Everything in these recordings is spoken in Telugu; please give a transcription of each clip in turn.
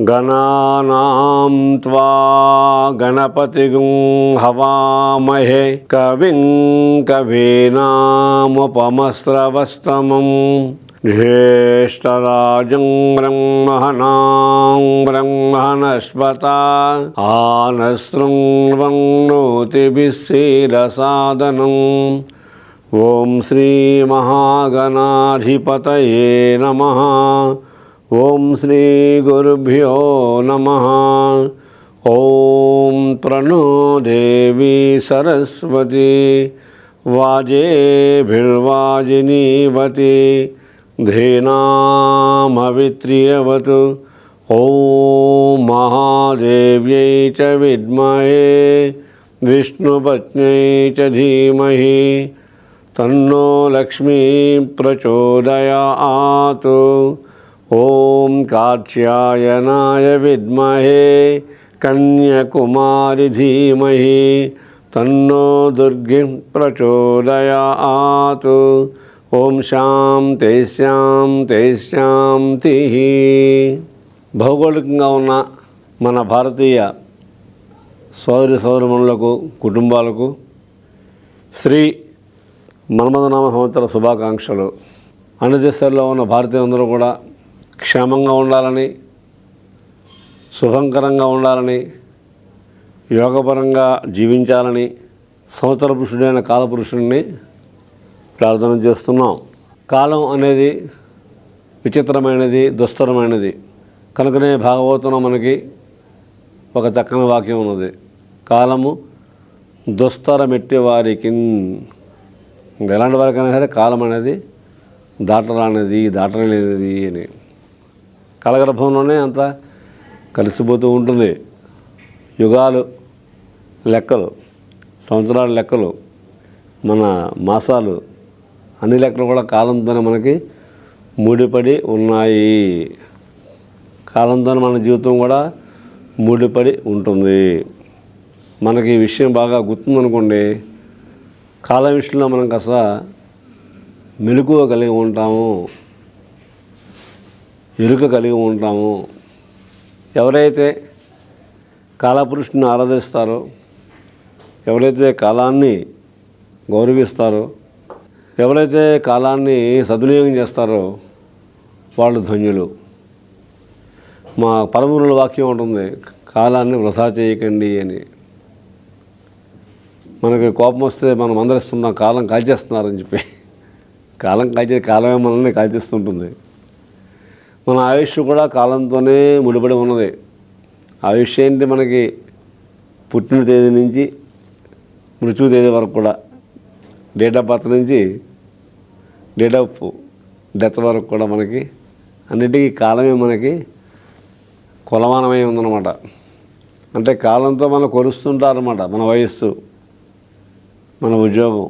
గణానాం త్వా గణపతిగుం హవామహే కవిం కవీనాముపమస్రవస్తమం జ్యేష్ఠరాజం బ్రహ్మణాం బ్రహ్మణస్పత ఆనశృణ్వన్నోతిభిస్సీదసాదనం. ఓం శ్రీ మహాగణాధిపతయే నమః. ఓం శ్రీ గురుభ్యో నమః. ఓం ప్రణో దేవీ సరస్వతి వాజేభిర్వాజినీవతి ధీనామవిత్రియవతు. ఓం మహాదేవ్యై చ విద్మహే విష్ణుపత్న్యై చ ధీమహి తన్నో లక్ష్మీ ప్రచోదయాత్. ఓం కాత్యాయనాయ విద్మహే కన్యాకుమారి ధీమహి తన్నో దుర్గి ప్రచోదయాత్. ఓం శాంతి శాంతి శాంతి. భౌగోళికంగా ఉన్న మన భారతీయ సోదరి సోదరుమణులకు కుటుంబాలకు శ్రీ మన్మథనామ సంవత్సర శుభాకాంక్షలు. అన్ని దేశాల్లో ఉన్న భారతీయులందరూ కూడా క్షేమంగా ఉండాలని, శుభంకరంగా ఉండాలని, యోగపరంగా జీవించాలని సంవత్సర పురుషుడైన కాలపురుషుడిని ప్రార్థన చేస్తున్నాం. కాలం అనేది విచిత్రమైనది, దుస్తరమైనది. కనుకనే భాగవతంలో మనకి ఒక చక్కని వాక్యం ఉన్నది. కాలము దుస్తరమెట్టి వారికి, ఎలాంటి వారికైనా సరే కాలం అనేది దాటరానిది, దాటలేనిది అని. కాలగర్భంలోనే అంతా కలిసిపోతూ ఉంటుంది. యుగాలు లెక్కలు, సంవత్సరాల లెక్కలు, మన మాసాలు, అన్ని లెక్కలు కూడా కాలంతోనే మనకి ముడిపడి ఉన్నాయి. కాలంతోనే మన జీవితం కూడా ముడిపడి ఉంటుంది. మనకి ఈ విషయం బాగా గుర్తుందనుకోండి, కాలం విషయంలో మనం కాస్త మెలకువ కలిగి ఉంటాము, ఎరుక కలిగి ఉంటాము. ఎవరైతే కాలపురుషుని ఆరాధిస్తారో, ఎవరైతే కాలాన్ని గౌరవిస్తారో, ఎవరైతే కాలాన్ని సద్వినియోగం చేస్తారో వాళ్ళు ధన్యులు. మా పరమగురుల వాక్యం ఉంటుంది, కాలాన్ని వృధా చేయకండి అని. మనకి కోపం వస్తే మనం అందరిస్తున్నాం, కాలం కాల్చేస్తున్నారని చెప్పి. కాలమే మనల్ని కాల్చేస్తుంటుంది. మన ఆయుష్ కూడా కాలంతోనే ముడిపడి ఉన్నది. ఆయుష్ ఏంటి? మనకి పుట్టిన తేదీ నుంచి మృత్యు తేదీ వరకు కూడా, డేట్ ఆఫ్ బర్త్ నుంచి డేట్ ఆఫ్ డెత్ వరకు కూడా మనకి అన్నిటికీ కాలమే మనకి కొలమానమై ఉందన్నమాట. అంటే కాలంతో మనం కొలుస్తుంటారన్నమాట. మన వయస్సు, మన ఉద్యోగం,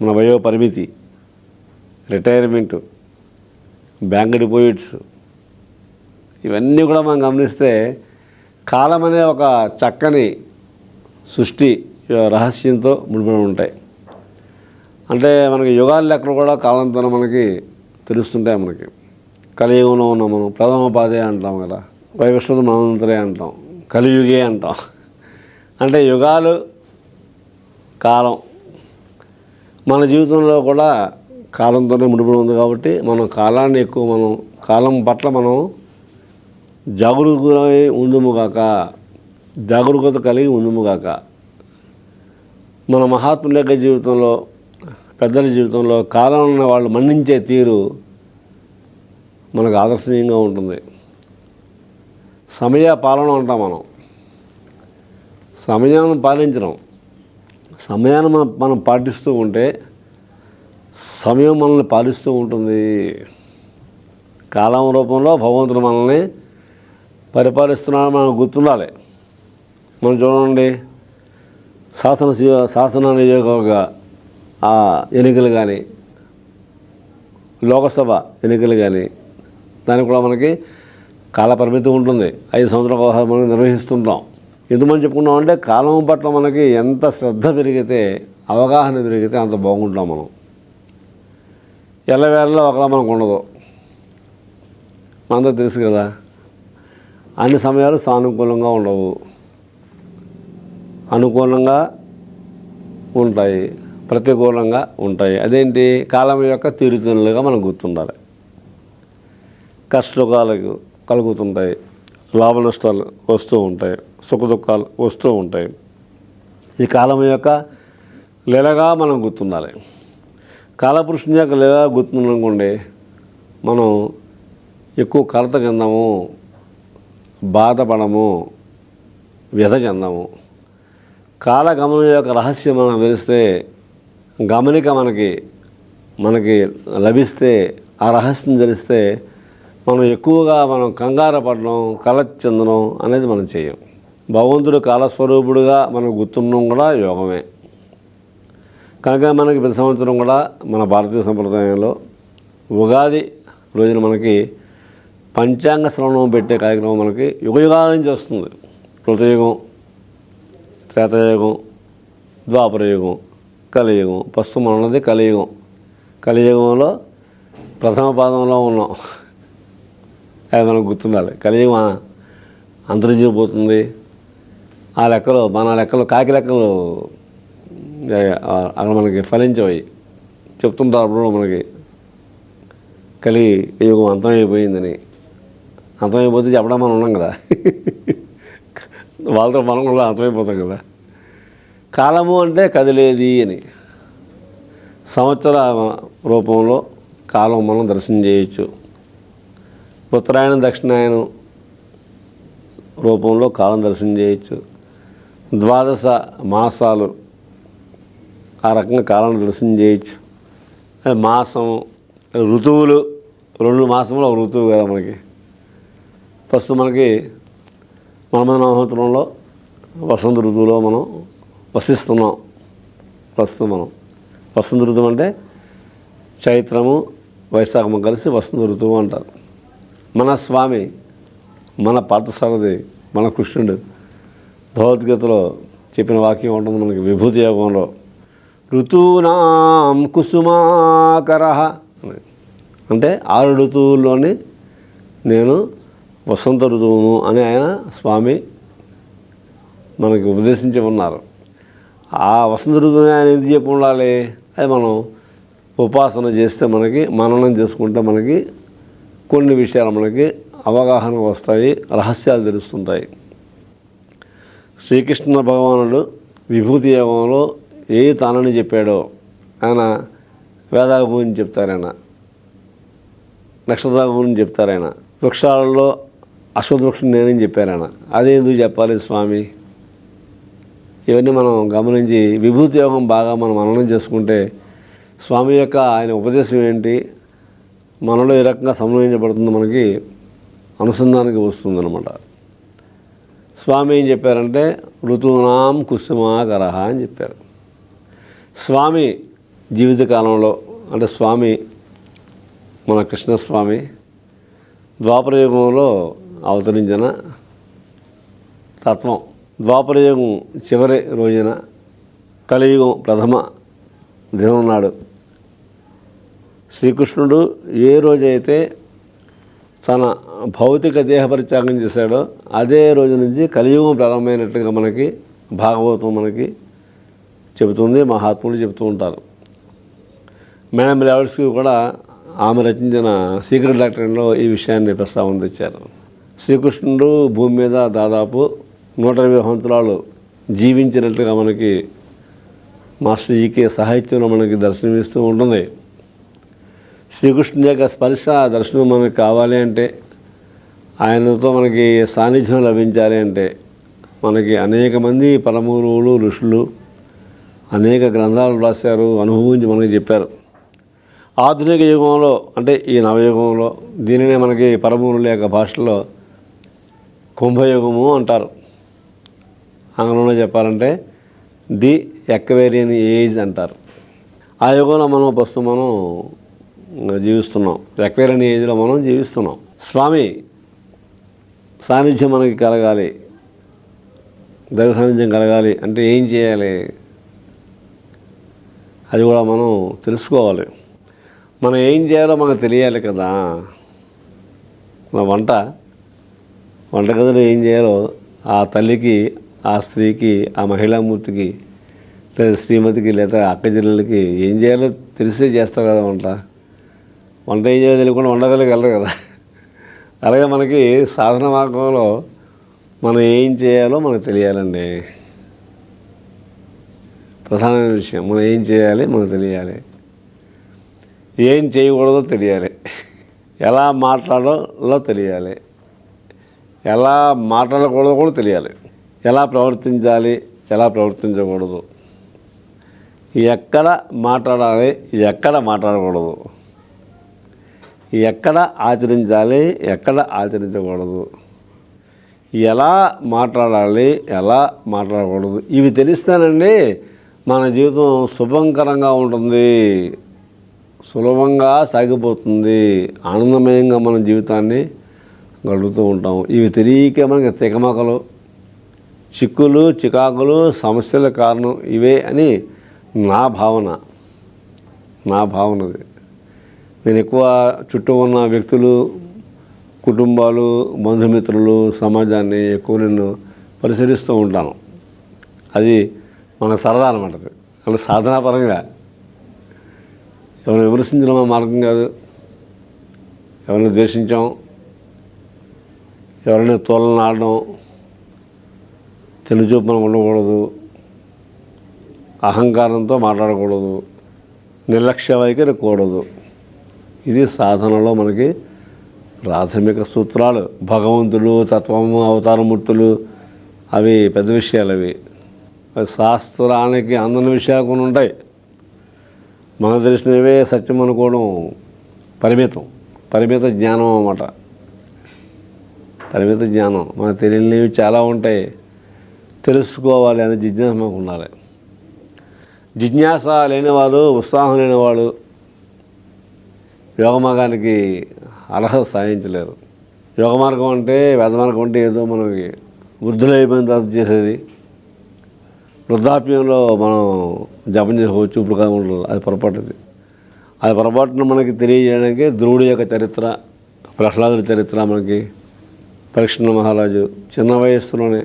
మన వయో పరిమితి, రిటైర్మెంటు, బ్యాంక్ డిపాజిట్స్, ఇవన్నీ కూడా మనం గమనిస్తే కాలం అనే ఒక చక్కని సృష్టి రహస్యంతో ముడిపడి ఉంటాయి. అంటే మనకి యుగాల లెక్కలు కూడా కాలంతో మనకి తెలుస్తుంటాయి. మనకి కలియుగంలో ఉన్నాం మనం, ప్రథమోపాధి అంటాం కదా, వైవస్వత మనంతరే అంటాం, కలియుగే అంటాం. అంటే యుగాలు, కాలం మన జీవితంలో కూడా కాలంతోనే ముడిపడి ఉంది. కాబట్టి మనం కాలాన్ని ఎక్కువ, మనం కాలం పట్ల మనం జాగరూకతై ఉందుముగాక, జాగరూకత కలిగి ఉందుముగాక. మన మహాత్ముల యొక్క జీవితంలో, పెద్దల జీవితంలో కాలం వాళ్ళు మన్నించే తీరు మనకు ఆదర్శనీయంగా ఉంటుంది. సమయ పాలన అంటాం మనం. సమయాన్ని పాలించడం, సమయాన్ని మనం పాటిస్తూ ఉంటే సమయం మనల్ని పాలిస్తూ ఉంటుంది. కాలం రూపంలో భగవంతుడు మనల్ని పరిపాలిస్తున్నాడు, మనకు గుర్తుండాలి. మనం చూడండి, శాసన నియోజకవర్గ ఎన్నికలు కానీ, లోకసభ ఎన్నికలు కానీ, దానికి కూడా మనకి కాల పరిమితి ఉంటుంది. 5 సంవత్సరాల ఒకసారి మనం నిర్వహిస్తుంటాం. ఎందుమని చెప్పుకున్నాం అంటే, కాలం పట్ల మనకి ఎంత శ్రద్ధ పెరిగితే, అవగాహన పెరిగితే అంత బాగుంటాం మనం. ఎల్లవేళలో ఒకలా మనకు ఉండదు, మనందరూ తెలుసు కదా. అన్ని సమయాలు సానుకూలంగా ఉండవు, అనుకూలంగా ఉంటాయి, ప్రతికూలంగా ఉంటాయి. అదేంటి, కాలం యొక్క తీరుతెన్నులుగా మనం గుర్తుండాలి. కష్టసుఖాలు కలుగుతుంటాయి, లాభ నష్టాలు వస్తూ ఉంటాయి, సుఖదుఖాలు వస్తూ ఉంటాయి. ఈ కాలం యొక్క లీలగా మనం గుర్తుండాలి. కాలపురుషుని యొక్క లీలగా గుర్తుండనుకోండి, మనం ఎక్కువ కలత చెందాము, బాధపడము, వ్యధ చెందాము. కాలగమనం యొక్క రహస్యం మనకు తెలిస్తే, గమనిక మనకి లభిస్తే, ఆ రహస్యం తెలిస్తే మనం ఎక్కువగా కంగారు పడడం, కలత చెందడం అనేది మనం చేయం. భగవంతుడు కాలస్వరూపుడుగా మనకు గుర్తుండడం కూడా యోగమే. కనుక మనకి ప్రతి సంవత్సరం కూడా మన భారతీయ సంప్రదాయంలో ఉగాది రోజున మనకి పంచాంగ శ్రవణం పెట్టే కార్యక్రమం మనకి యుగయుగాల నుంచి వస్తుంది. కృతయుగం, త్రేతాయుగం, ద్వాపరయుగం, కలియుగం. ప్రస్తుతం ఉన్నది కలియుగం. కలియుగంలో ప్రథమ పాదంలో ఉన్నాం, అది మనకు గుర్తుండాలి. కలియుగం అంతరించిపోతుంది. ఆ లెక్కలు, మన లెక్కలు, కాకి లెక్కలు అక్కడ మనకి ఫలించవి చెప్తుంటారు. అప్పుడు మనకి కలియుగం అంతమైపోయిందని. అంతమైపోతే చెప్పడం మనం ఉన్నాం కదా, వాళ్ళతో మనం కూడా అంతమైపోతాం కదా. కాలము అంటే కదిలేది అని. సంవత్సర రూపంలో కాలం మనం దర్శనం చేయొచ్చు. ఉత్తరాయణం, దక్షిణాయనం రూపంలో కాలం దర్శనం చేయొచ్చు. 12 మాసాలు ఆ రకంగా కాలాన్ని దర్శనం చేయొచ్చు. మాసం, ఋతువులు, 2 మాసంలో ఒక ఋతువు కదా మనకి. ప్రస్తుతం మనకి మన నక్షత్రంలో వసంత ఋతువులో మనం వసిస్తున్నాం. ప్రస్తుతం మనం వసంత ఋతువు అంటే చైత్రము, వైశాఖము కలిసి వసంత ఋతువు అంటారు. మన స్వామి, మన పార్థసారథి, మన కృష్ణుడు భగవద్గీతలో చెప్పిన వాక్యం ఉంటుంది మనకి విభూతి యోగంలో, ఋతూనాం కుసుమాకరః అంటే 6 ఋతువుల్లోని నేను వసంత ఋతువును అని ఆయన స్వామి మనకి ఉపదేశించి ఉన్నారు. ఆ వసంత ఋతువుని ఆయన ఎందుకు చెప్పి ఉండాలి? అది మనం ఉపాసన చేస్తే, మనకి మననం చేసుకుంటే మనకి కొన్ని విషయాలు మనకి అవగాహన వస్తాయి, రహస్యాలు తెలుస్తుంటాయి. శ్రీకృష్ణ భగవానుడు విభూతి యోగంలో ఏ తానని చెప్పాడో ఆయన వేదాల గురించి చెప్తారాయన, నక్షత్రాల గురించి చెప్తారాయన, వృక్షాలలో అశ్వవృక్షం నేనని చెప్పారాయన. అదే ఎందుకు చెప్పాలి స్వామి? ఇవన్నీ మనం గమనించి విభూతి యోగం బాగా మనం మననం చేసుకుంటే స్వామి యొక్క ఆయన ఉపదేశం ఏంటి, మనలో ఏ రకంగా సమన్వయించబడుతుందో మనకి అనుసంధానానికి వస్తుందన్నమాట. స్వామి ఏం చెప్పారంటే ఋతూనాం కుసుమాకరః అని చెప్పారు. స్వామి జీవితకాలంలో అంటే స్వామి మన కృష్ణస్వామి ద్వాపరయుగంలో అవతరించిన తత్వం. ద్వాపరయుగం చివరి రోజున కలియుగం ప్రథమ దినం నాడు శ్రీకృష్ణుడు ఏ రోజైతే తన భౌతిక దేహ పరిత్యాగం చేశాడో అదే రోజు నుంచి కలియుగం ప్రారంభమైనట్టుగా మనకి భాగవతం మనకి చెబుతుంది, మహాత్ములు చెబుతూ ఉంటారు. మేడం బ్లావెట్స్కి కూడా ఆమె రచించిన సీక్రెట్ డాక్టరీన్లో ఈ విషయాన్ని ప్రస్తావన తెచ్చారు. శ్రీకృష్ణుడు భూమి మీద దాదాపు 120 సంవత్సరాలు జీవించినట్లుగా మనకి మాస్టర్ జీకే సాహిత్యంలో మనకి దర్శనమిస్తూ ఉంటుంది. శ్రీకృష్ణుని యొక్క స్పర్శ దర్శనం మనకు కావాలి అంటే, ఆయనతో మనకి సాన్నిధ్యం లభించాలి అంటే, మనకి అనేక మంది పరమగురువులు, ఋషులు అనేక గ్రంథాలు రాశారు, అనుభవించి మనకి చెప్పారు. ఆధునిక యుగంలో అంటే ఈ నవయుగంలో దీనినే మనకి పరమూరుల యొక్క భాషలో కుంభయుగము అంటారు. ఆంగ్లంలో చెప్పాలంటే ది ఎక్వేరియన్ ఏజ్ అంటారు. ఆ యుగంలో ప్రస్తుతం మనం జీవిస్తున్నాం. ఎక్వేరియన్ ఏజ్లో మనం జీవిస్తున్నాం. స్వామి సాన్నిధ్యం మనకి కలగాలి, దైవ సాన్నిధ్యం కలగాలి అంటే ఏం చేయాలి? అది కూడా మనం తెలుసుకోవాలి. మనం ఏం చేయాలో మనకు తెలియాలి కదా. మన వంటగదిలో ఏం చేయాలో ఆ తల్లికి, ఆ స్త్రీకి, ఆ మహిళామూర్తికి, లేదా శ్రీమతికి, లేదా అక్క చెల్లెలకి ఏం చేయాలో తెలిసే చేస్తారు కదా. వంట ఏం చేయాలో తెలియకుండా వంటగదిలోకి వెళ్ళరు కదా. అలాగే మనకి సాధన మార్గంలో మనం ఏం చేయాలో మనకు తెలియాలండి. ప్రధానమైన విషయం మనం ఏం చేయాలి మనకు తెలియాలి, ఏం చేయకూడదో తెలియాలి, ఎలా మాట్లాడాలో తెలియాలి, ఎలా మాట్లాడకూడదో కూడా తెలియాలి, ఎలా ప్రవర్తించాలి, ఎలా ప్రవర్తించకూడదు, ఎక్కడ మాట్లాడాలి, ఎక్కడ మాట్లాడకూడదు, ఎక్కడ ఆచరించాలి, ఎక్కడ ఆచరించకూడదు, ఎలా మాట్లాడాలి, ఎలా మాట్లాడకూడదు, ఇవి తెలిస్తేనండి మన జీవితం శుభంకరంగా ఉంటుంది, సులభంగా సాగిపోతుంది, ఆనందమయంగా మన జీవితాన్ని గడుపుతూ ఉంటాం. ఇవి తెలియక మనకి తికమకలు, చిక్కులు, చికాకులు, సమస్యల కారణం ఇవే అని నా భావనది. నేను ఎక్కువ చుట్టూ ఉన్న వ్యక్తులు, కుటుంబాలు, బంధుమిత్రులు, సమాజాన్ని ఎక్కువ నేను పరిశీలిస్తూ ఉంటాను. అది మన సరదా అనమాట. అంటే సాధనాపరంగా ఎవరిని విమర్శించడం మార్గం కాదు, ఎవరిని ద్వేషించాం, ఎవరైనా తోలను ఆడడం, తెలుచూపు మనం ఉండకూడదు, అహంకారంతో మాట్లాడకూడదు, నిర్లక్ష్య వైఖరి కూడదు. ఇది సాధనలో మనకి ప్రాథమిక సూత్రాలు. భగవంతుడు, తత్వము, అవతారమూర్తులు అవి పెద్ద విషయాలు. అవి శాస్త్రానికి అందని విషయాలు కొన్ని ఉంటాయి. మనకు తెలిసినవే సత్యం అనుకోవడం పరిమిత జ్ఞానం అన్నమాట. పరిమిత జ్ఞానం. మనకు తెలియనివి చాలా ఉంటాయి, తెలుసుకోవాలి అనే జిజ్ఞాస మనకు ఉండాలి. జిజ్ఞాస లేనివాడు, ఉత్సాహం లేనివాడు యోగమార్గానికి అర్హత సాధించలేరు. యోగమార్గం అంటే, వేదమార్గం అంటే ఏదో మనకి వృద్ధులైపోయిన తర్వాత చేసేది, వృద్ధాప్యంలో మనం జపం చేసుకోవచ్చు, ఇప్పుడు కాకుండా అది పొరపాటుది. అది పొరపాటును మనకి తెలియజేయడానికి ధ్రువుడి యొక్క చరిత్ర, ప్రహ్లాదుడి చరిత్ర, మనకి పరీక్షణ మహారాజు చిన్న వయస్సులోనే,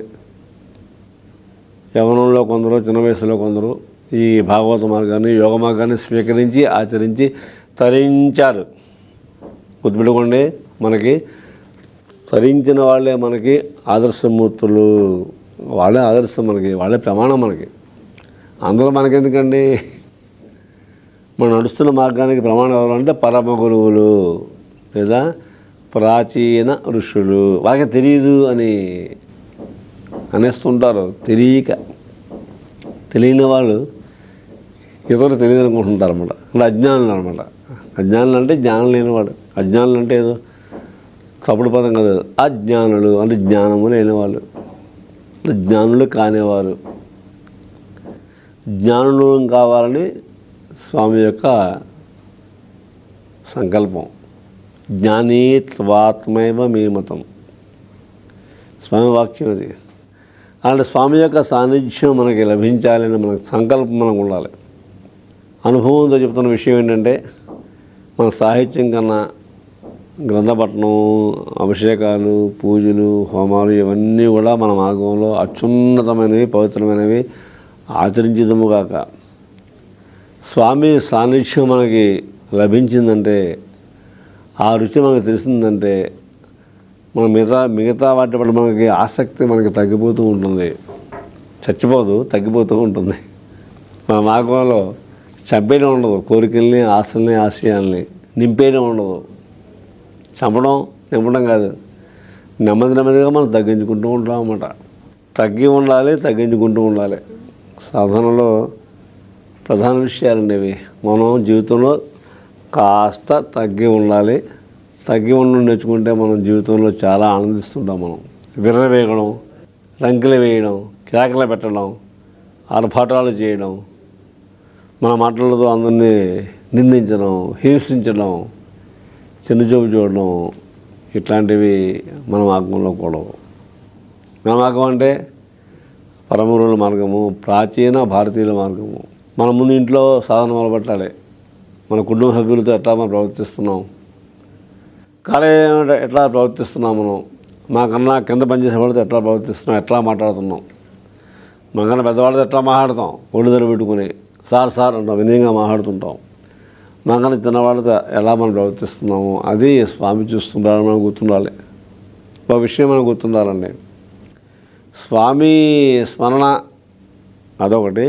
యవనంలో కొందరు, చిన్న వయసులో కొందరు ఈ భాగవత మార్గాన్ని, యోగ మార్గాన్ని స్వీకరించి ఆచరించి తరించారు. గుర్తుపెట్టుకోండి, మనకి తరించిన వాళ్ళే మనకి ఆదర్శమూర్తులు. వాళ్ళే ఆదర్శం మనకి, వాళ్ళే ప్రమాణం మనకి. అందులో మనకెందుకండి, మనం నడుస్తున్న మార్గానికి ప్రమాణం ఎవరంటే పరమ గురువులు లేదా ప్రాచీన ఋషులు. వాళ్ళకి తెలియదు అని అనేస్తుంటారు. తెలియని వాళ్ళు ఇతరులు తెలియదు అనుకుంటుంటారు అన్నమాట. అంటే అజ్ఞానులు అనమాట. అజ్ఞానులు అంటే జ్ఞానం లేనివాడు. అజ్ఞానులు అంటే ఏదో తప్పుడు పదం కాదు. అజ్ఞానులు అంటే జ్ఞానము లేనివాళ్ళు, జ్ఞానులు కానివారు. జ్ఞానులు కావాలని స్వామి యొక్క సంకల్పం. జ్ఞానీ త్వాత్మైవ మే మతం, స్వామి వాక్యం అది. అలాంటి స్వామి యొక్క సాన్నిధ్యం మనకి లభించాలని మనకు సంకల్పం మనకు ఉండాలి. అనుభవంతో చెప్తున్న విషయం ఏంటంటే, మన సాహిత్యం కన్నా గ్రంథపట్నం, అభిషేకాలు, పూజలు, హోమాలు ఇవన్నీ కూడా మన మార్గంలో అత్యున్నతమైనవి, పవిత్రమైనవి ఆచరించుదాముగాక. స్వామి సాన్నిధ్యం మనకి లభించిందంటే, ఆ రుచి మనకు తెలిసిందంటే, మన మిగతా వాటి పట్ల మనకి ఆసక్తి మనకి తగ్గిపోతూ ఉంటుంది. చచ్చిపోదు, తగ్గిపోతూ ఉంటుంది. మన మార్గంలో చంపేయడం ఉండదు, కోరికల్ని, ఆశల్ని, ఆశయాల్ని నింపేయడం ఉండదు. చంపడం, నింపడం కాదు, నెమ్మదిగా మనం తగ్గించుకుంటూ ఉంటాం అన్నమాట. తగ్గి ఉండాలి, తగ్గించుకుంటూ ఉండాలి. సాధనలో ప్రధాన విషయాలండి ఇవి. మనం జీవితంలో కాస్త తగ్గి ఉండాలి. తగ్గి ఉండడం నేర్చుకుంటే మనం జీవితంలో చాలా ఆనందిస్తుంటాం. మనం విర్రవేగడం, రంకెలు వేయడం, కేకలు పెట్టడం, ఆర్భాటాలు చేయడం, మన మాటలతో అందరినీ నిందించడం, హింసించడం, చిన్నచూపు చూడడం, ఇట్లాంటివి మన మార్గంలో కూడవు. మన మార్గం అంటే పరమగురువుల మార్గము, ప్రాచీన భారతీయుల మార్గము. మన ముందు ఇంట్లో సాధన మొదలుపెట్టాలి. మన కుటుంబ సభ్యులతో ఎట్లా మనం ప్రవర్తిస్తున్నాం, కార్యాలయంలో ఎట్లా ప్రవర్తిస్తున్నాం, మనం మాకన్నా కింద పనిచేసే వాళ్ళతో ఎట్లా ప్రవర్తిస్తున్నాం, ఎట్లా మాట్లాడుతున్నాం, మనకన్నా పెద్దవాళ్ళతో ఎట్లా మాట్లాడతాం, ఒళ్ళు దగ్గర పెట్టుకుని సార్ సార్ అంటాం, వినయంగా మాట్లాడుతుంటాం. మనకన్నా చిన్నవాళ్ళతో ఎలా మనం ప్రవర్తిస్తున్నాము అది స్వామి చూస్తుండాలని మనం గుర్తుండాలి. ఒక విషయం మనం గుర్తుండాలండి, స్వామి స్మరణ అదొకటి,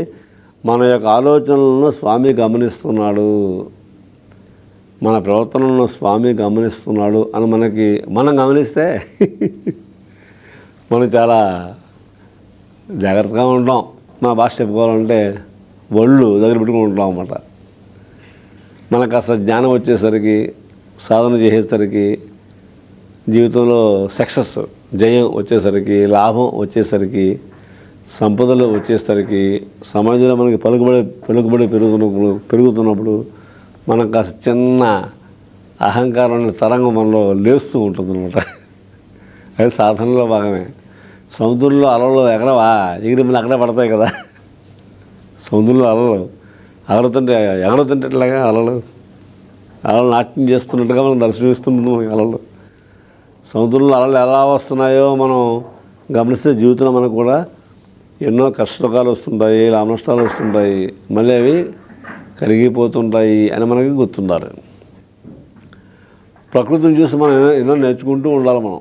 మన యొక్క ఆలోచనలను స్వామి గమనిస్తున్నాడు, మన ప్రవర్తనలను స్వామి గమనిస్తున్నాడు అని మనం గమనిస్తే మనం చాలా జాగ్రత్తగా ఉంటాం. మా భాష చెప్పుకోవాలంటే ఒళ్ళు దగ్గర పెట్టుకుని ఉంటాం అన్నమాట. మనకు అసలు జ్ఞానం వచ్చేసరికి, సాధన చేసేసరికి, జీవితంలో సక్సెస్ జయం వచ్చేసరికి, లాభం వచ్చేసరికి, సంపదలు వచ్చేసరికి, సమాజంలో మనకి పలుకుబడి పెరుగుతున్నప్పుడు మనకు కాస్త చిన్న అహంకారం అనే తరంగం మనలో లేస్తూ ఉంటుందన్నమాట. అది సాధనలో భాగమే. సముద్రంలో అలలు ఎగరవా, ఎగిరి మళ్ళీ అక్కడే పడతాయి కదా. సముద్రంలో అలలు ఎగరుతుంటే ఇట్లాగా అలలు నాట్యం చేస్తున్నట్టుగా మనం దర్శనమిస్తుంది మనకి అలలు. సముద్రంలో అలలు ఎలా వస్తున్నాయో మనం గమనిస్తే జీవితంలో మనకు కూడా ఎన్నో కష్టసుఖాలు వస్తుంటాయి, లాభ నష్టాలు వస్తుంటాయి, మళ్ళీ అవి కరిగిపోతుంటాయి అని మనకి గుర్తుండాలి. ప్రకృతిని చూసి మనం ఎన్నో నేర్చుకుంటూ ఉండాలి. మనం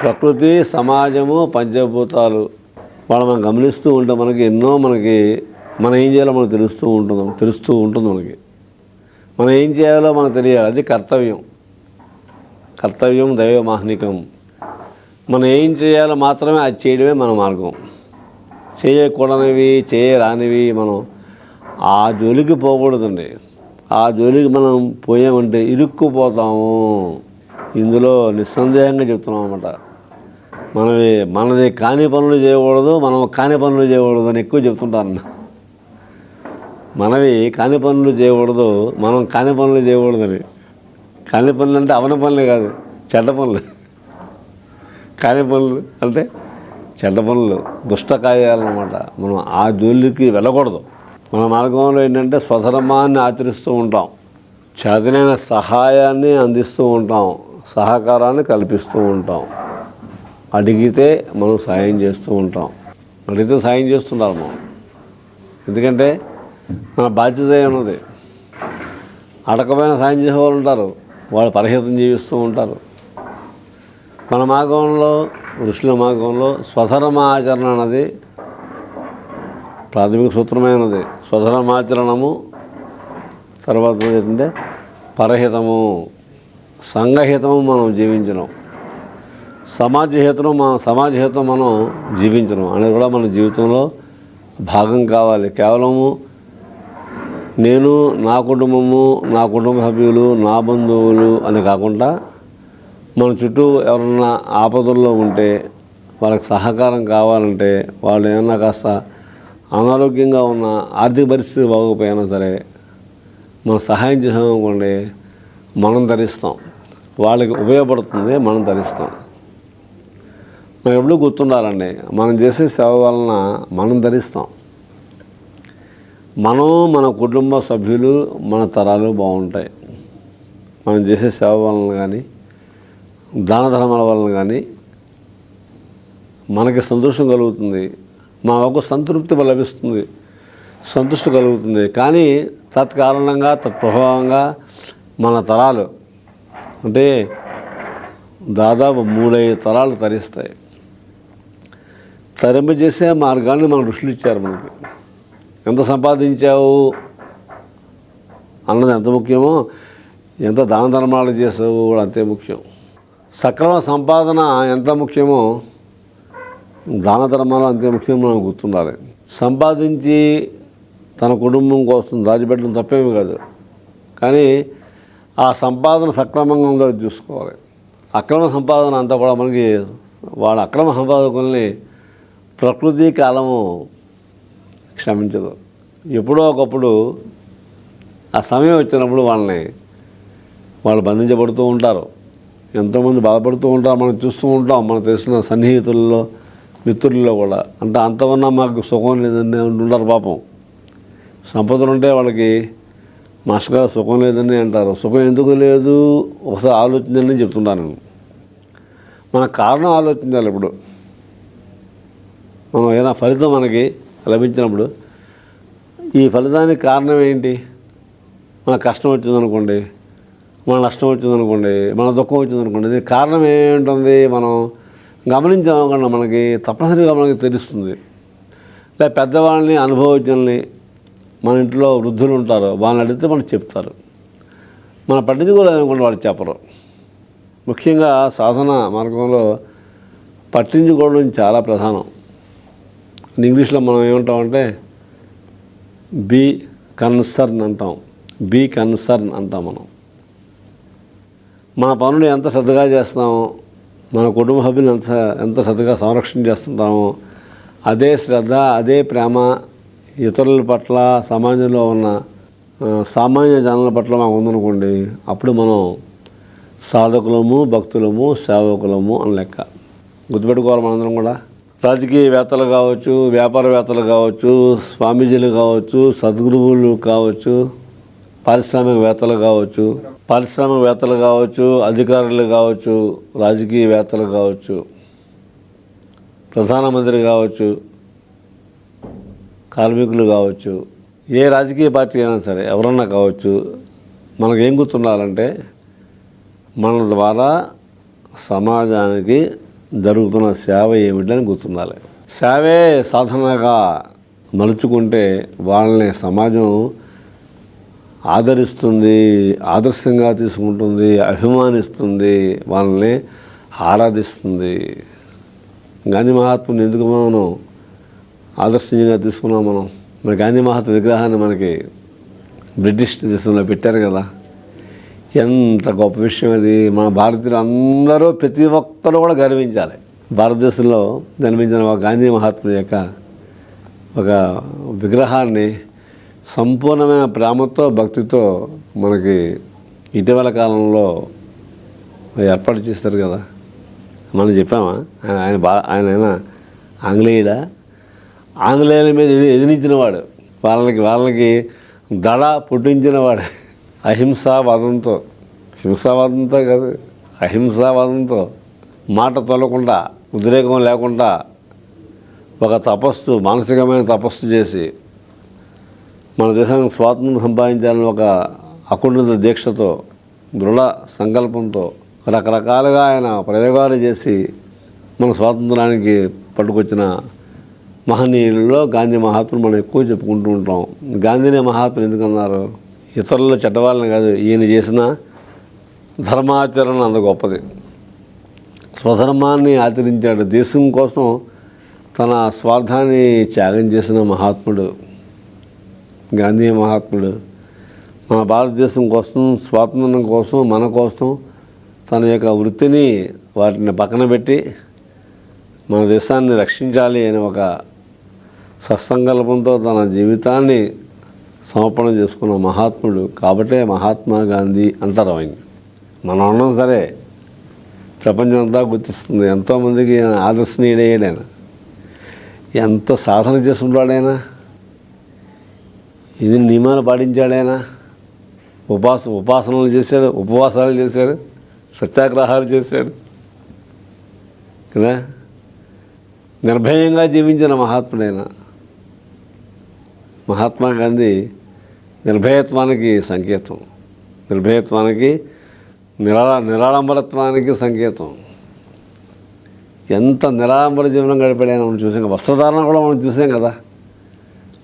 ప్రకృతి, సమాజము, పంచభూతాలు మనం గమనిస్తూ ఉంటే మనకి ఎన్నో మనం ఏం చేయాలో మనకు తెలుస్తూ ఉంటుంది. మనం ఏం చేయాలో మనకు తెలియాలి. అది కర్తవ్యం దైవమాహ్నికం. మనం ఏం చేయాలో మాత్రమే అది చేయడమే మన మార్గం. చేయకూడనివి, చేయరానివి మనం ఆ జోలికి పోకూడదండి. ఆ జోలికి మనం పోయామంటే ఇరుక్కుపోతాము. ఇందులో నిస్సందేహంగా చెప్తున్నాం అన్నమాట. మనది కాని పనులు చేయకూడదు, మనం కాని పనులు చేయకూడదు అని ఎక్కువ చెప్తుంటాను. మనవి కాని పనులు చేయకూడదు, మనం కాని పనులు చేయకూడదని. కాని పనులు అంటే అవన పనులే కాదు, చెడ్డ పనులు. కాని పనులు అంటే చెడ్డ పనులు, దుష్ట కార్యాలన్నమాట. మనం ఆ జోలికి వెళ్ళకూడదు. మన మార్గంలో ఏంటంటే స్వధర్మాన్ని ఆచరిస్తూ ఉంటాం, చేతనైన సహాయాన్ని అందిస్తూ ఉంటాం, సహకారాన్ని కల్పిస్తూ ఉంటాం. అడిగితే మనం సాయం చేస్తూ ఉంటాం. అడిగితే సాయం చేస్తుంటారు మనం. ఎందుకంటే మన బాధ్యత ఉన్నది. అడగపోయినా సాయం చేసేవాళ్ళు ఉంటారు, వాళ్ళు పరహితం జీవిస్తూ ఉంటారు. మన మార్గంలో, ఋషుల మార్గంలో స్వధర్మాచరణ అన్నది ప్రాథమిక సూత్రమైనది. స్వధర్మాచరణము, తర్వాత ఏంటంటే పరహితము, సంఘహితము మనం జీవించడం, సమాజహితం మనం జీవించడం అనేది కూడా మన జీవితంలో భాగం కావాలి. కేవలము నేను, నా కుటుంబము, నా కుటుంబ సభ్యులు, నా బంధువులు అని కాకుండా మన చుట్టూ ఎవరన్నా ఆపదల్లో ఉంటే, వాళ్ళకి సహకారం కావాలంటే, వాళ్ళు ఏమన్నా కాస్త అనారోగ్యంగా ఉన్న, ఆర్థిక పరిస్థితి బాగోపోయినా సరే మనం సహాయం చేసామనుకోండి, మనం ధరిస్తాం. వాళ్ళకి ఉపయోగపడుతుంది, మనం ధరిస్తాం. మనం ఎప్పుడూ గుర్తుండాలండి, మనం చేసే సేవ వలన మనం ధరిస్తాం. మనం, మన కుటుంబ సభ్యులు, మన తరాలు బాగుంటాయి. మనం చేసే సేవ వలన కానీ, దాన ధర్మాల వలన కానీ మనకి సంతోషం కలుగుతుంది, మాకు సంతృప్తి లభిస్తుంది, సంతృష్టి కలుగుతుంది. కానీ తత్కారణంగా, తత్ప్రభావంగా మన తరాలు అంటే దాదాపు 3-5 తరాలు తరిస్తాయి. తరింపజేసే మార్గాన్ని మన ఋషులు ఇచ్చారు మనకి. ఎంత సంపాదించావు అన్నది ఎంత ముఖ్యమో, ఎంత దాన ధర్మాలు చేసావు కూడా అంతే ముఖ్యం. సక్రమ సంపాదన ఎంత ముఖ్యమో, దాన ధర్మాలు అంతే ముఖ్యం మనం గుర్తుండాలి. సంపాదించి తన కుటుంబం కోసం దాచిపెట్టడం తప్పేమి కాదు. కానీ ఆ సంపాదన సక్రమంగా ఉందో చూసుకోవాలి. అక్రమ సంపాదన అంతా కూడా మనకి వాళ్ళ అక్రమ సంపాదకుల్ని ప్రకృతి కాలము క్షమించదు. ఎప్పుడో ఒకప్పుడు ఆ సమయం వచ్చినప్పుడు వాళ్ళు బంధించబడుతూ ఉంటారు. ఎంతోమంది బాధపడుతూ ఉంటారు. మనం చూస్తూ ఉంటాం, మనకు తెలిసిన సన్నిహితుల్లో మిత్రుల్లో కూడా. అంటే అంతవన్నా మాకు సుఖం లేదని ఉంటారు పాపం. సంపదలు ఉంటే వాళ్ళకి మాస్టర్ గారు సుఖం లేదని అంటారు. సుఖం ఎందుకు లేదు ఒకసారి ఆలోచించండి చెప్తున్నాను నేను. మన కారణం ఆలోచించాలి. ఇప్పుడు మనం ఏదైనా ఫలితం మనకి లభించినప్పుడు ఈ ఫలితానికి కారణం ఏంటి? మన కష్టం వచ్చిందనుకోండి, మన నష్టం వచ్చిందనుకోండి, మన దుఃఖం వచ్చిందనుకోండి, దీనికి కారణం ఏముంటుంది మనం గమనించామనుకోండి మనకి తప్పనిసరిగా మనకి తెలుస్తుంది. లేదా పెద్దవాళ్ళని అనుభవజ్ఞుల్ని మన ఇంట్లో వృద్ధులు ఉంటారు, వాళ్ళని అడిగితే మనకు చెప్తారు. మన పట్టించుకోలేదనుకోండి వాళ్ళు చెప్పరు. ముఖ్యంగా సాధన మార్గంలో పట్టించుకోవడం చాలా ప్రధానం. ఇంగ్లీష్లో మనం ఏమంటామంటే బీ కన్సర్న్ అంటాం. బీ కన్సర్న్ అంటాం. మన పనులు ఎంత శ్రద్ధగా చేస్తామో, మన కుటుంబ సభ్యులు ఎంత శ్రద్ధగా సంరక్షణ చేస్తుంటామో అదే శ్రద్ధ, అదే ప్రేమ ఇతరుల పట్ల, సమాజంలో ఉన్న సామాన్య జనాల పట్ల మాకు ఉందనుకోండి, అప్పుడు మనం సాధకులము, భక్తులము, సేవకులము అని లెక్క. గుర్తుపెట్టుకోవాలి మనందరం కూడా. రాజకీయవేత్తలు కావచ్చు, వ్యాపారవేత్తలు కావచ్చు, స్వామీజీలు కావచ్చు, సద్గురువులు కావచ్చు, పారిశ్రామికవేత్తలు కావచ్చు, అధికారులు కావచ్చు, రాజకీయవేత్తలు కావచ్చు, ప్రధానమంత్రి కావచ్చు, కార్మికులు కావచ్చు, ఏ రాజకీయ పార్టీ అయినా సరే ఎవరన్నా కావచ్చు, మనకేం గుర్తుండాలంటే మన ద్వారా సమాజానికి జరుగుతున్న సేవ ఏమిటని గుర్తుండాలి. సేవే సాధనగా మలుచుకుంటే వాళ్ళని సమాజం ఆదరిస్తుంది, ఆదర్శంగా తీసుకుంటుంది, అభిమానిస్తుంది, వాళ్ళని ఆరాధిస్తుంది. గాంధీ మహాత్ముని ఎందుకు మనం ఆదర్శంగా తీసుకున్నాం? మరి గాంధీ మహాత్మ విగ్రహాన్ని మనకి బ్రిటిష్ దేశంలో పెట్టారు కదా. ఎంత గొప్ప విషయం అది. మన భారతీయులు అందరూ ప్రతి ఒక్కరూ కూడా గర్వించాలి. భారతదేశంలో జన్మించిన ఒక గాంధీ మహాత్ముని యొక్క ఒక విగ్రహాన్ని సంపూర్ణమైన ప్రేమతో, భక్తితో మనకి ఇటీవల కాలంలో ఏర్పాటు చేస్తారు కదా. మనం చెప్పామా? ఆయన ఆంగ్లేయుల మీద ఎదిరించినవాడు, వాళ్ళకి దడ పుట్టించినవాడు. హింసావాదంతో కాదు, అహింసావాదంతో మాట తొలకుండా, ఉద్రేకం లేకుండా ఒక తపస్సు, మానసికమైన తపస్సు చేసి మన దేశానికి స్వాతంత్రం సంపాదించాలని ఒక అకుంఠిత దీక్షతో, దృఢ సంకల్పంతో రకరకాలుగా ఆయన ప్రయోగాలు చేసి మన స్వాతంత్రానికి పట్టుకొచ్చిన మహనీయులలో గాంధీ మహాత్ములు మనం ఎక్కువ చెప్పుకుంటూ ఉంటాం. గాంధీనే మహాత్ములు ఎందుకన్నారు? ఇతరుల చెడ్డవాళ్ళని కాదు, ఈయన చేసిన ధర్మాచరణ అంత గొప్పది. స్వధర్మాన్ని ఆచరించాడు. దేశం కోసం తన స్వార్థాన్ని త్యాగం చేసిన మహాత్ముడు గాంధీ మహాత్ముడు. మన భారతదేశం కోసం, స్వాతంత్రం కోసం, మన కోసం తన యొక్క వృత్తిని వాటిని పక్కన పెట్టి మన దేశాన్ని రక్షించాలి అని ఒక సత్సంకల్పంతో తన జీవితాన్ని సమర్పణ చేసుకున్న మహాత్ముడు. కాబట్టే మహాత్మా గాంధీ అంటారు ఆయన. మనం అన్నాం సరే, ప్రపంచం అంతా గుర్తిస్తుంది. ఎంతోమందికి ఆదర్శనీయుడయ్యాడు ఆయన. ఎంత సాధన చేసుకుంటాడైనా, ఇది నియమాలు పాటించాడైనా, ఉపాసనలు చేశాడు, ఉపవాసాలు చేశాడు, సత్యాగ్రహాలు చేశాడు కదా. నిర్భయంగా జీవించిన మహాత్ముడైన మహాత్మా గాంధీ నిర్భయత్వానికి సంకేతం, నిర్భయత్వానికి, నిరాడంబరత్వానికి సంకేతం. ఎంత నిరాడంబర జీవనం గడిపాడైనా మనం చూసాం. వస్త్రధారణ కూడా మనం చూసాం కదా.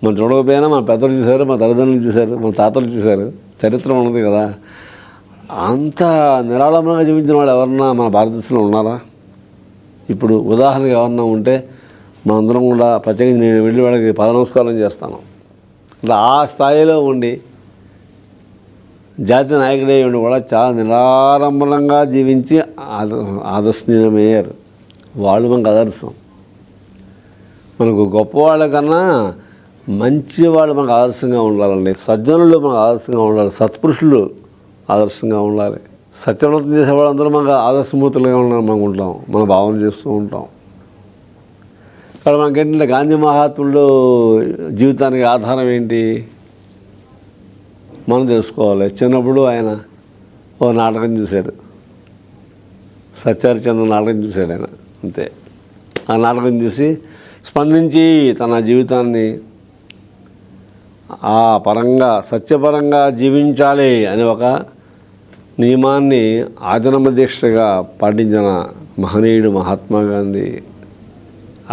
మనం చూడకపోయినా మన పెద్దలు చూశారు, మన తల్లిదండ్రులు చూశారు, మన తాతలు చూశారు, చరిత్ర ఉన్నది కదా. అంత నిరాడంబరంగా జీవించిన వాళ్ళు ఎవరన్నా మన భారతదేశంలో ఉన్నారా? ఇప్పుడు ఉదాహరణకు ఎవరన్నా ఉంటే మనందరం కూడా ప్రత్యేకించి నేను వెళ్ళి వాళ్ళకి పాద నమస్కారం చేస్తాను. అంటే ఆ స్థాయిలో ఉండి జాతీయ నాయకుడే ఉండి కూడా చాలా నిరాడంబరంగా జీవించి ఆదర్శనీయమయ్యారు. వాళ్ళు మనకు ఆదర్శం. మనకు గొప్పవాళ్ళ కన్నా మంచి వాళ్ళు మనకు ఆదర్శంగా ఉండాలండి. సజ్జనులు మనకు ఆదర్శంగా ఉండాలి. సత్పురుషులు ఆదర్శంగా ఉండాలి. సత్యవ్రతం చేసేవాళ్ళందరూ మనకు ఆదర్శమూర్తులుగా మనం ఉంటాం, మన భావన చేస్తూ ఉంటాం. ఇక్కడ మనకేంటంటే గాంధీ మహాత్ముడు జీవితానికి ఆధారం ఏంటి మనం తెలుసుకోవాలి. చిన్నప్పుడు ఆయన ఓ నాటకం చూశాడు, సత్యహరిశ్చంద్ర నాటకం చూశాడు ఆయన, అంతే. ఆ నాటకం చూసి స్పందించి తన జీవితాన్ని ఆ పరంగా సత్యపరంగా జీవించాలి అనే ఒక నియమాన్ని ఆజన్మ దీక్షగా పాటించిన మహనీయుడు మహాత్మా గాంధీ.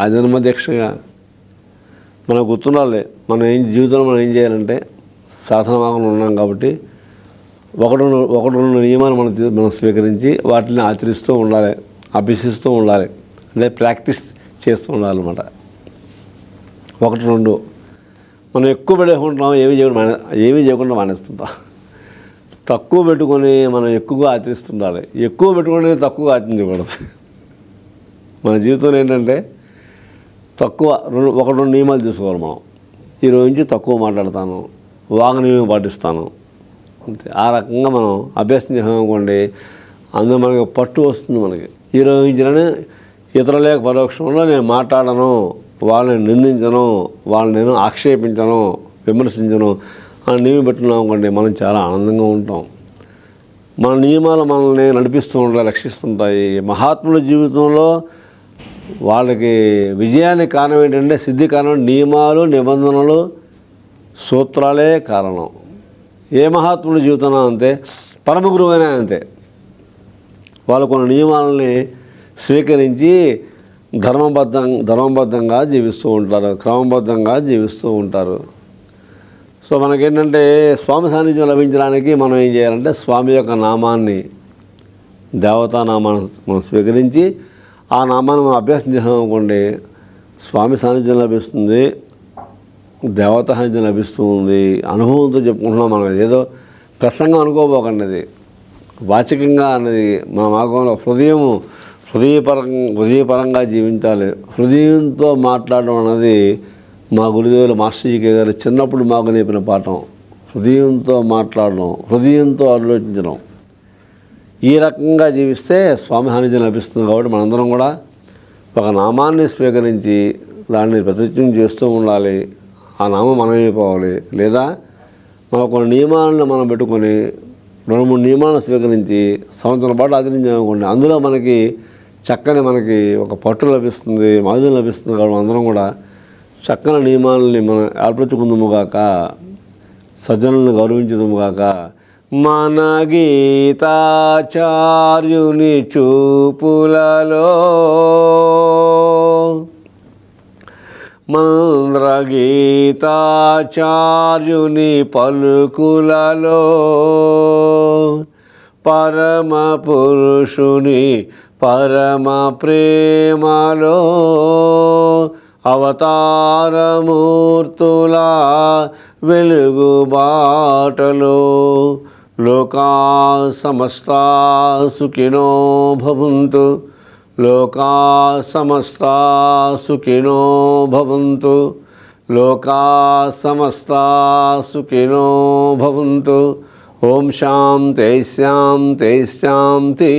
ఆజన్మ దీక్షగా మనకు గుర్తుండాలి. జీవితంలో మనం ఏం చేయాలంటే సాధన మార్గంలో ఉన్నాం కాబట్టి ఒకటి రెండు నియమాలు మనం స్వీకరించి వాటిని ఆచరిస్తూ ఉండాలి, అభ్యసిస్తూ ఉండాలి, అంటే ప్రాక్టీస్ చేస్తూ ఉండాలన్నమాట. ఒకటి రెండు మనం ఎక్కువ పెట్టుకుంటాం, ఏమీ చేయకుండా మానేస్తుంటాం. తక్కువ పెట్టుకొని మనం ఎక్కువగా ఆచరిస్తుండాలి. ఎక్కువ పెట్టుకొని తక్కువగా ఆచరించకూడదు. మన జీవితంలో ఏంటంటే ఒకటి రెండు నియమాలు తీసుకోవాలి మనం. ఈరోజు నుంచి తక్కువ మాట్లాడతాను, వాంగ్ నియమం పాటిస్తాను, అంతే. ఆ రకంగా మనం అభ్యాసం చేసామనుకోండి, అందులో మనకి పట్టు వస్తుంది. మనకి ఈరోజు నుంచినే ఇతరుల పరోక్షంలో నేను మాట్లాడను, వాళ్ళని నిందించను, వాళ్ళని నేను ఆక్షేపించను, విమర్శించను అని నియమం పెట్టుకున్నాం అనుకోండి, మనం చాలా ఆనందంగా ఉంటాం. మన నియమాలు మనల్ని నడిపిస్తూ ఉంటాయి, రక్షిస్తుంటాయి. మహాత్ముల జీవితంలో వాళ్ళకి విజయానికి కారణం ఏంటంటే, సిద్ధి కారణం నియమాలు, నిబంధనలు, సూత్రాలే కారణం. ఏ మహాత్ముడి జీవితంలో అంతే, పరమ గురువైనా అంతే. వాళ్ళు కొన్ని నియమాలని స్వీకరించి ధర్మబద్ధంగా జీవిస్తూ ఉంటారు, క్రమబద్ధంగా జీవిస్తూ ఉంటారు. సో మనకేంటంటే స్వామి సాన్నిధ్యం లభించడానికి మనం ఏం చేయాలంటే స్వామి యొక్క నామాన్ని, దేవతా నామాన్ని మనం స్వీకరించి ఆ నామాన్ని మనం అభ్యాసం చేసామనుకోండి, స్వామి సాన్నిధ్యం లభిస్తుంది, దేవతా సాన్నిధ్యం లభిస్తుంది. అనుభవంతో చెప్పుకుంటున్నాం. మనం ఏదో ప్రసంగం అనుకోబోకండి, అది వాచికంగా అన్నది మన మార్గంలో హృదయపరంగా జీవించాలి. హృదయంతో మాట్లాడడం అన్నది మా గురుదేవులు మాస్టర్ జీకే గారు చిన్నప్పుడు మాకు నేర్పిన పాఠం. హృదయంతో మాట్లాడడం, హృదయంతో ఆలోచించడం. ఈ రకంగా జీవిస్తే స్వామి సాన్నిధ్యం లభిస్తుంది. కాబట్టి మనందరం కూడా ఒక నామాన్ని స్వీకరించి దాన్ని ప్రతిజ్ఞ చేస్తూ ఉండాలి. ఆ నామం మనమైపోవాలి. లేదా మన కొన్ని నియమాలను మనం పెట్టుకొని 2-3 నియమాలను స్వీకరించి సంవత్సరం పాటు ఆచరించామనుకోండి, అందులో మనకి మనకి ఒక పట్టు లభిస్తుంది, మాధుర్యం లభిస్తుంది. కాబట్టి అందరం కూడా చక్కని నియమాలని మనం ఏర్పరచుకుందాముగాక, సజ్జనులను గౌరవించుదాముగాక. మన గీతాచార్యుని చూపులలో, మంద్రగీతాచార్యుని పలుకులలో, పరమ పురుషుని పరమ ప్రేమలో, అవతారమూర్తుల వెలుగు బాటలో, లోకా సమస్తా సుఖినో భవంతు, లోకా సమస్తా సుఖినో భవంతు, లోకా సమస్తా సుఖినో భవంతు. ఓం శాంతి శాంతి శాంతి.